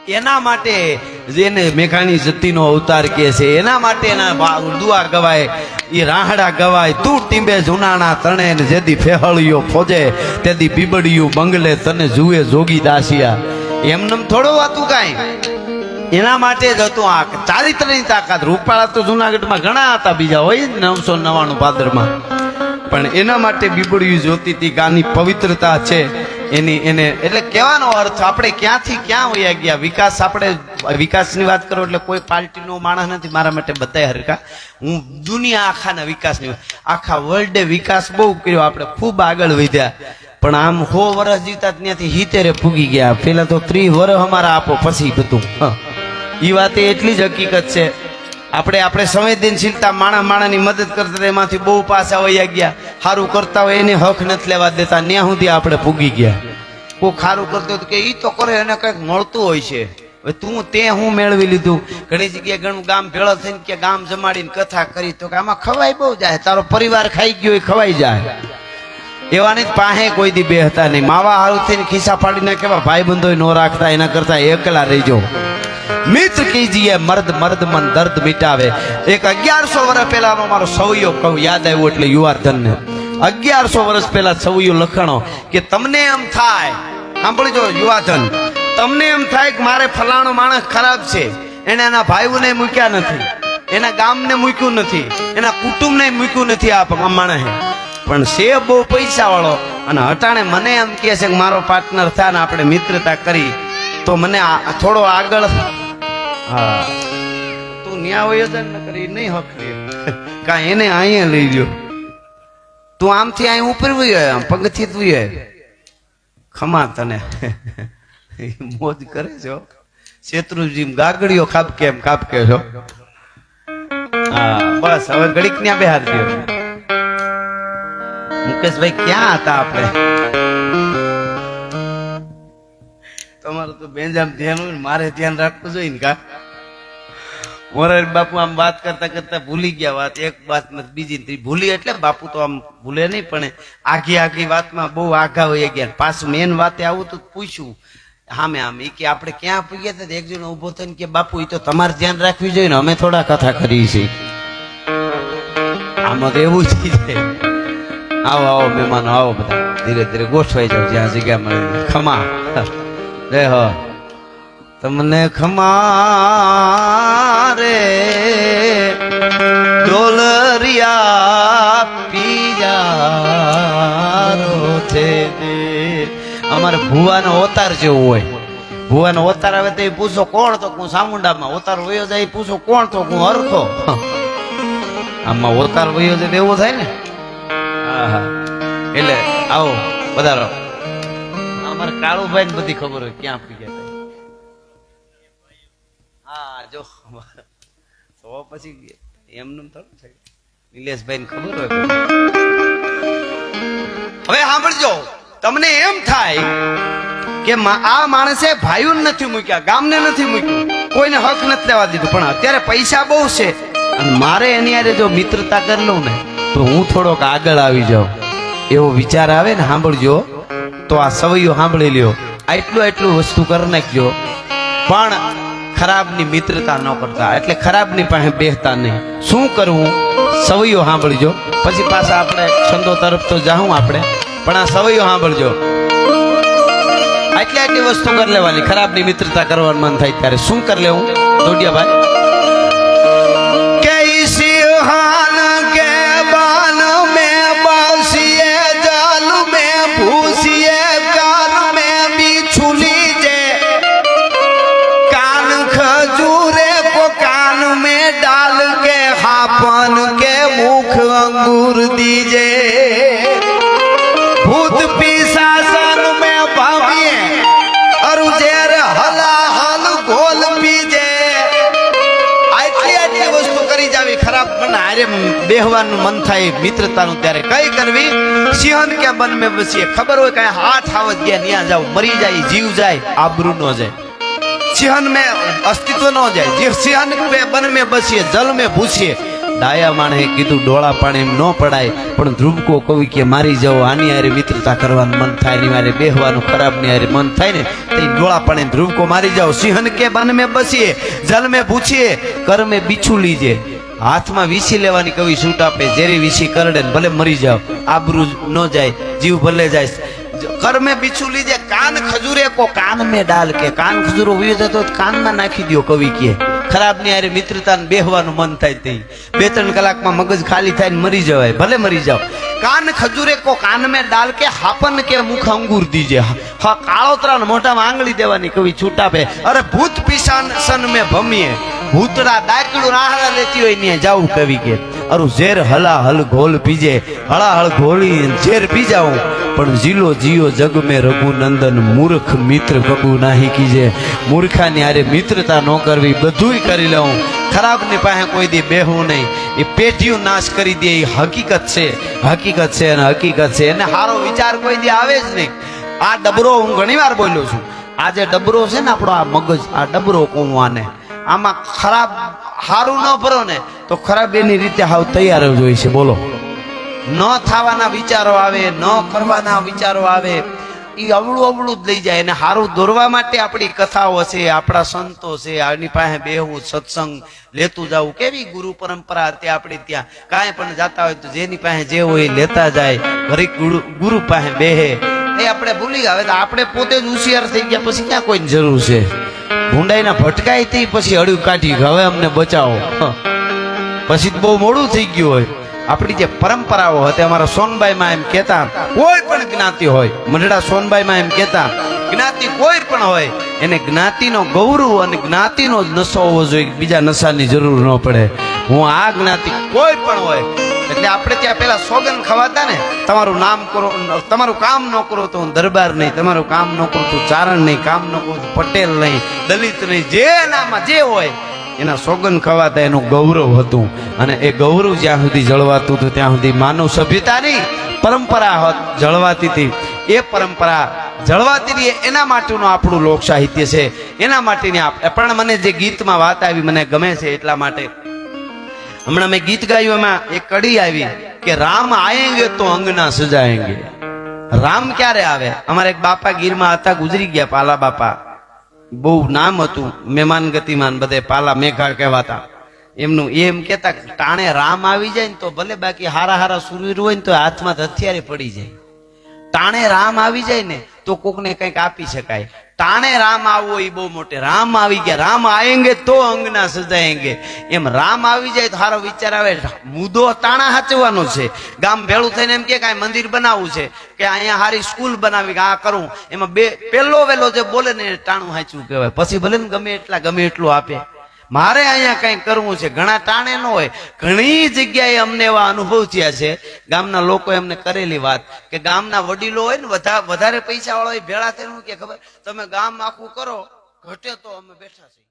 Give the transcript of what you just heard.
એના માટે જેને મેઘાણી જતીનો અવતાર કહે છે, એના માટે એના દુઆ ગવાય, એ રાહડા ગવાય. તું ટીંબે જુનાણા તણે ને જેદી ફેહળિયો ફોજે તેદી બીબડિયું બંગલે તને જુએ જોગી દાસિયા. એમનેમ થોડો વાતું કાંઈ, એના માટે જ હતું આ ચારિત્રની તાકાત. રૂપાળા તો જુનાગઢમાં ઘણા હતા, બીજા હોય 999 ભાદરમાં, પણ એના માટે બીબડિયું જોતી હતી. ગાની પવિત્રતા છે એની, એને એટલે કહેવાનો અર્થ આપણે ક્યાંથી ક્યાં વયા ગયા. વિકાસ, આપણે વિકાસની વાત કરો એટલે કોઈ પાર્ટીનો માણસ નથી મારા માટે, બધાય હરકા. હું દુનિયા આખાના વિકાસની, આખા વર્લ્ડે વિકાસ બહુ કર્યો, આપણે ખૂબ આગળ વધ્યા. પણ આમ 100 વર્ષ જીવતા ત્યાંથી 70 ફૂગી ગયા. પેલા તો 30 વર્ષ અમારા આપો, પછી બધું. એ વાત એટલી જ હકીકત છે. આપણે સંવેદનશીલતા, માણસની મદદ કરતા એમાંથી બહુ પાછા વયા ગયા. સારું કરતા હોય એને હક નથી લેવા દેતા, ત્યાં સુધી આપણે ભૂગી ગયા. કોઈ સારું કરતો હોય કે ઈ તો કરે, એને કંઈક મળતું હોય છે. હવે તું તે હું મેળવી લીધું. ઘણી જગ્યાએ ઘણું ગામ ભેળો થઈને કે ગામ જમાડીને કથા કરી, તો કે આમાં ખવાઈ બહુ જાય, તારો પરિવાર ખાઈ ગયો એ ખવાઈ જાય. એવાની જ પાસે કોઈ દી બેહતા નહીં. માવા હારું થઈને ખિસ્સા ફાડીને કેવા ભાઈ બંધો ન રાખતા, એના કરતા એકલા રહેજો. મિત્ર કીજીએ મર્દ મર્દ મન દર્દ મિટાવે. એક 1100 વર્ષ પહેલાનો મારો સવૈયો કહું યાદ આવ્યો એટલે યુવાધન ને 1100 વર્ષ પહેલા સવૈયો લખાણો કે તમને એમ થાય, સાંભળજો યુવાધન, તમને એમ થાય કે મારે ફલાણો માણસ ખરાબ છે, એને એના ભાઈઓને મૂક્યા નથી, એના ગામને મૂક્યું નથી, એના કુટુંબને મૂક્યું નથી આ માણસે, પણ છે બહુ પૈસા વાળો, અને હટાણે મને એમ કહે છે કે મારો પાર્ટનર થાય ને આપણે મિત્રતા કરી તો મને થોડો આગળ. હા, તું ન્યા હોય જ ન કરી નહીં હક લે કાંઈ, એને અહીંયા લઈ ગયો. તું આમથી અહીં ઉપર આમ પગથી તું ખમા તને મોજ કરે છો. શેત્રુજી ગાગડીઓ ખાપકે એમ કાપકે છો. હા બસ, હવે ઘડીક ન્યા બેહાર દો. મુકેશભાઈ ક્યાં હતા આપણે? તમારું તો બેંજામ ધ્યાન હોય, મારે ધ્યાન રાખવું જોઈએ ને. કા મોરારી બાપુ આમ વાત કરતા કરતા ભૂલી ગયા વાત, એક વાત બીજી ત્રીજી ભૂલી, એટલે બાપુ તો આમ ભૂલે નહીં, પણ આખી વાતમાં બહુ આઘા હોય ગયા. પાછું મેન વાતે આવું તો પૂછ્યું સામે આમ, એ કે આપણે ક્યાં પૂગ્યા હતા? એક જણ ઉભો થઈને કે બાપુ એ તો તમારે ધ્યાન રાખવી જોઈએ ને, અમે થોડા કથા કરી છે. આમાં તો એવું જ છે. આવો આવો મહેમાનો, આવો બધા ધીરે ધીરે ગોઠવાઈ જાવ જ્યાં જગ્યા મળે. ખમા રે હો તમને ખમા રે ડોલરિયા પિયારો છે. અમારે ભુવાનો અવતાર જેવો હોય. ભુવાનો અવતાર આવે તો એ પૂછો કોણ? તો હું સામુંડામાં. અવતાર વયો જાય પૂછો કોણ? તો હું હરખો. આમાં અવતાર વયો જાય એવું થાય ને. હા, એટલે આવો પધારો. અમારે કાળુભાઈ ને બધી ખબર હોય ક્યાં પી ગયા. હા જો તો પછી એમનું થોડું છે. નિલેશભાઈ ને ખબર હોય. હવે સાંભળજો, તમને એમ થાય કે આ માણસે ભાઈઓ નથી મૂક્યા, ગામને નથી મૂક્યું, કોઈને હક નથી લેવા દીધું, પણ અત્યારે પૈસા બહુ છે અને મારે એની હારે જો મિત્રતા કરી લઉં ને તો હું થોડોક આગળ આવી જાઉં, એવો વિચાર આવે ને. સાંભળજો, તો આ સવૈયો સાંભળી લ્યો, આટલું વસ્તુ કરી નાખજો, પણ ખરાબની મિત્રતા ન કરતા, એટલે ખરાબની પાસે બેસતા નહીં. શું કરવું? સવૈયો સાંભળજો, પછી પાછા આપણે છંદો તરફ તો જાઉં આપણે, પણ આ સવૈયો સાંભળજો. આટલી વસ્તુ કરી લેવાની. ખરાબની મિત્રતા કરવાનું મન થાય ત્યારે શું કરી લેવું? દોડિયાભાઈ अंगूर दीजे भूत पिशासन में भाविए और जेर हला हल गोल पीजे. આટલી વસ્તુ કરી જાવી ખરાબ, પણ આરે બેહવાનું મન થાય મિત્રતાનું ત્યારે કઈ કરવી? સિંહન કે બન में बसिए. खबर હોય કઈ હાથ આવત ગયા ન્યા જાવ, મરી જાય, જીવ જાય, આબરૂ ન જાય, સિંહન में अस्तित्व न जाए. જે સિંહન के बन में बसिए, जल में भूसिए, ડાયા માણે કીધું ડોળા પાણી એમ ન પડાય, પણ ધ્રુવકો કવિ કે મારી જાઓ, આની હારે મિત્રતા કરવાનું મન થાય, એની હારે બેહવાનું ખરાબ ની હારે મન થાય ને તો ડોળા પાણી ધ્રુવકો મારી જાઓ. સિંહન કે બન में बसीए, जल में पूछिए, कर में बिछू लीजिए. હાથમાં વીસી લેવાની કવિ છૂટ આપે, જેરી વીસી કરડે ને ભલે મરી જાઓ, આબરૂ ન જાય, જીવ ભલે જાય. कर में बिछू लीजिए, कान खजूरे को कान में डाल के, कान खजूरो વીયો જતો કાનમાં નાખી દો. કવિ કે ખરાબ ની હારે મિત્રતા ને બેહવાનું મન થાય તે 2-3 કલાકમાં મગજ ખાલી થાય ને મરી જવાય, ભલે મરી જાઓ. કાન ખજૂરે કો કાન में डाल के, हापन के मुख अंगूर दीजिए. હા કાળોતરા મોઢામાં આંગળી દેવાની કવિ છૂટ આપે. અરે ભૂત પિશાન સન में ભમીએ, ભૂતડા ડાકડું રાહડા લેતી હોય ને જાવું. કવિ કે અરુ ઝેર હલા હલ ઘોલ પીજે, હળા હળ ઘોલી ઝેર પી જાઉં, પણ જીલો જીઓ જગ में રઘુનંદન, મૂર્ખ મિત્ર કબુ નાહી કીજે. મૂર્ખાની હારે મિત્રતા ન કરવી, બધુંય કરી લઉં, ખરાબ ની પાસે કોઈ દી બેહવું નહીં. એ પેઢીઓ નાશ કરી દે, એ હકીકત છે, હકીકત છે અને હકીકત છે. એને સારો વિચાર કોઈ દી આવે જ નહીં. આ ડબરો હું ઘણી વાર બોલ્યો છું. આ જે ડબરો છે ને આપણો, આ મગજ, આ ડબરો કહું આને, આમાં ખરાબ સારું ન ભરો ને તો ખરાબ એની રીતે હાવ તૈયાર જ હોય છે. બોલો, ન થવાના વિચારો આવે, ન કરવાના વિચારો આવે, એ અવળું અવળું જ લઈ જાય. અને સારું દોરવા માટે આપણી કથાઓ છે, આપણા સંતો છે, આની પાસે બેહવું, સત્સંગ લેતું જવું. કેવી ગુરુ પરંપરા હતી આપણી ત્યાં. કાંઈ પણ જાતા હોય તો જેની પાસે જે હોય લેતા જાય, ઘરે ગુરુ પાસે બેહે. એ આપણે ભૂલી ગયા. હવે તો આપણે પોતે જ હોશિયાર થઈ ગયા, પછી ક્યાં કોઈની જરૂર છે? ભૂંડાઈના ભટકાઈ થઈ પછી અડ્યું કાઢી, હવે અમને બચાવો, પછી બહુ મોડું થઈ ગયું હોય. આપણી જે પરંપરાઓ હતી, અમારા સોનબાઈમાં એમ કહેતા, કોઈ પણ જ્ઞાતિ હોય, મંડળા સોનબાઈમાં એમ કહેતા, જ્ઞાતિ કોઈ પણ હોય એને જ્ઞાતિનો ગૌરવ અને જ્ઞાતિનો જ નશો હોવો જોઈએ, બીજા નશાની જરૂર ન પડે. હું આ જ્ઞાતિ કોઈ પણ હોય એટલે આપણે ત્યાં પેલા સોગન ખવાતા ને, તમારું નામ કરો, તમારું કામ ન કરો તો હું દરબાર નહીં, તમારું કામ ન કરો તો ચારણ નહીં, કામ ન કરો તો પટેલ નહીં, દલિત નહીં, જે નામાં જે હોય એના સોગન ખવાતા, એનું ગૌરવ હતું. અને એ ગૌરવ જ્યાં સુધી જળવાતું હતું ત્યાં સુધી માનવ સભ્યતાની પરંપરા જળવાતી હતી. એ પરંપરા જળવાતી રહી એના માટેનું આપણું લોક સાહિત્ય છે, એના માટેની. પણ મને જે ગીતમાં વાત આવી મને ગમે છે એટલા માટે હમણાં મેં ગીત ગાયું, એમાં એક કડી આવી કે રામ આયેંગે તો અંગના સજાયેંગે. રામ ક્યારે આવે? અમારે એક બાપા ગીરમાં હતા, ગુજરી ગયા, પાલા બાપા, બહુ નામ હતું, મહેમાન ગતિમાન, બધે પાલા મેઘા કહેવાતા. એમનું એમ કેતા ટાણે રામ આવી જાય ને તો ભલે, બાકી હારા હારા સુરવીર હોય ને તો હાથમાં હથિયારે પડી જાય. ટાણે રામ આવી જાય ને તો કોકને કંઈક આપી શકાય. ટાણે રામ આવવો એ બહુ મોટે. રામ આવી ગયા, રામ આયેંગે તો અંગના સજાયેંગે. એમ રામ આવી જાય તો સારો વિચાર આવે. મુદ્દો તાણા હાચવાનો છે. ગામ ભેળું થઈને એમ કે કાંઈ મંદિર બનાવવું છે, કે અહીંયા હારી સ્કૂલ બનાવી, આ કરું, એમાં પેલો વેલો જે બોલે ને ટાણું હાચવું કહેવાય. પછી ભલે ને ગમે એટલું આપે. મારે અહીંયા કંઈ કરવું છે, ઘણા ટાણે ન હોય. ઘણી જગ્યાએ અમને એવા અનુભવ થયા છે, ગામના લોકો એમને કરેલી વાત, કે ગામના વડીલો હોય ને વધારે પૈસા વાળા ભેળા થઈને કે ખબર, તમે ગામ આખું કરો, ઘટે તો અમે બેઠા છીએ.